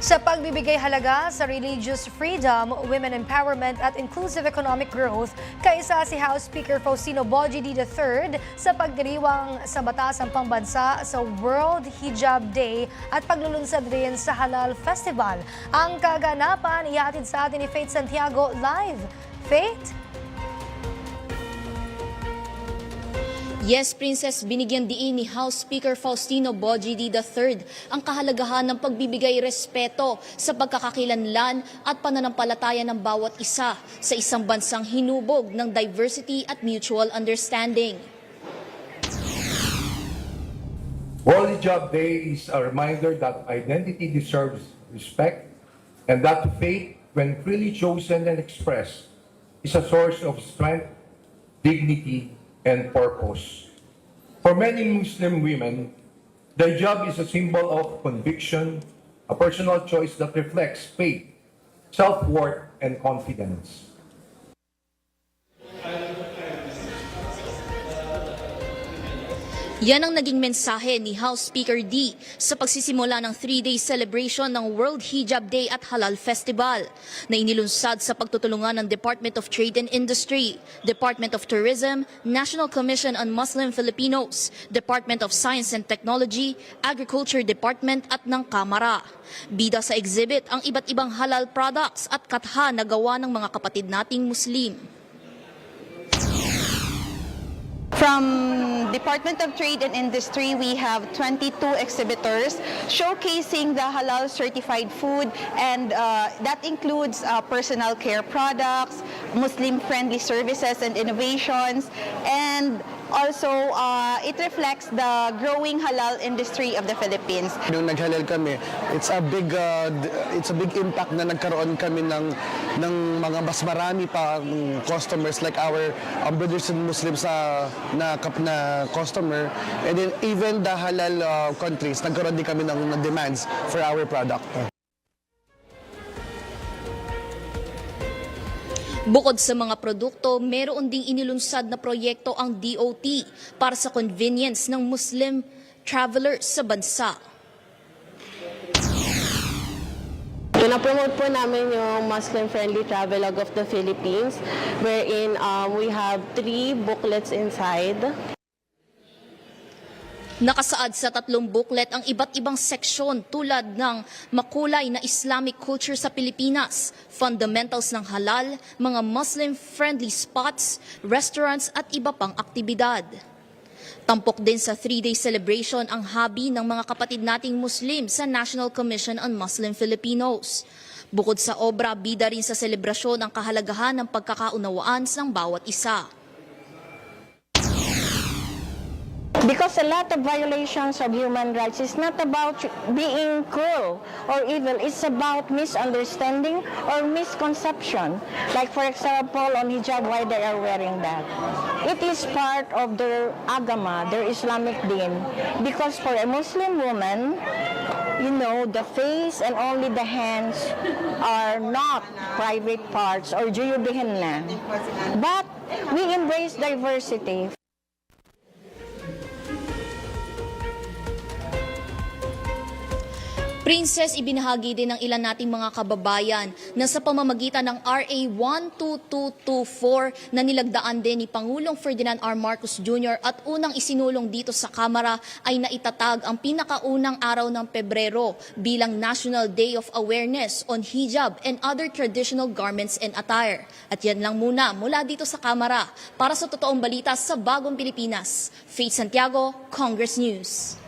Sa pagbibigay halaga sa religious freedom, women empowerment at inclusive economic growth, kaisa si House Speaker Faustino Bojidi III sa pagdiriwang sa Batasang Pambansa sa World Hijab Day at paglulunsad rin sa Halal Festival. Ang kaganapan ihatid sa atin ni Faith Santiago live. Faith? Yes, Princess, binigyan diin ni House Speaker Faustino Bojidi III ang kahalagahan ng pagbibigay respeto sa pagkakakilanlan at pananampalataya ng bawat isa sa isang bansang hinubog ng diversity at mutual understanding. World Hijab Day is a reminder that identity deserves respect and that faith, when freely chosen and expressed, is a source of strength, dignity, and purpose. For many Muslim women, the hijab is a symbol of conviction, a personal choice that reflects faith, self-worth, and confidence. Yan ang naging mensahe ni House Speaker D sa pagsisimula ng 3-day celebration ng World Hijab Day at Halal Festival na inilunsad sa pagtutulungan ng Department of Trade and Industry, Department of Tourism, National Commission on Muslim Filipinos, Department of Science and Technology, Agriculture Department at ng Kamara. Bida sa exhibit ang iba't ibang halal products at katha na gawa ng mga kapatid nating Muslim. From Department of Trade and Industry, we have 22 exhibitors showcasing the halal certified food, and that includes personal care products, Muslim-friendly services and innovations, and also it reflects the growing halal industry of the Philippines. Nung naghalal kami, it's a big impact na nagkaroon kami ng mga mas marami pa customers like our brothers and Muslims na customer, and then even the halal countries nagkaroon din kami ng demands for our product. Bukod sa mga produkto, meron ding inilunsad na proyekto ang DOT para sa convenience ng Muslim travelers sa bansa. Pinapromote po namin yung Muslim-friendly travelogue of the Philippines, wherein we have 3 booklets inside. Nakasaad sa 3 booklet ang iba't ibang seksyon tulad ng makulay na Islamic culture sa Pilipinas, fundamentals ng halal, mga Muslim-friendly spots, restaurants at iba pang aktibidad. Tampok din sa 3-day celebration ang hobby ng mga kapatid nating Muslim sa National Commission on Muslim Filipinos. Bukod sa obra, bida rin sa selebrasyon ang kahalagahan ng pagkakaunawaan ng bawat isa. Because a lot of violations of human rights is not about being cruel or evil, it's about misunderstanding or misconception. Like for example, on hijab, why they are wearing that. It is part of their agama, their Islamic deen. Because for a Muslim woman, you know, the face and only the hands are not private parts or juyubihin na. But we embrace diversity. Princess, ibinahagi din ng ilan nating mga kababayan na sa pamamagitan ng RA 12224 na nilagdaan din ni Pangulong Ferdinand R. Marcos Jr. at unang isinulong dito sa Kamara ay naitatag ang pinakaunang araw ng Pebrero bilang National Day of Awareness on Hijab and other traditional garments and attire. At yan lang muna mula dito sa Kamara. Para sa totoong balita sa Bagong Pilipinas, Faith Santiago, Congress News.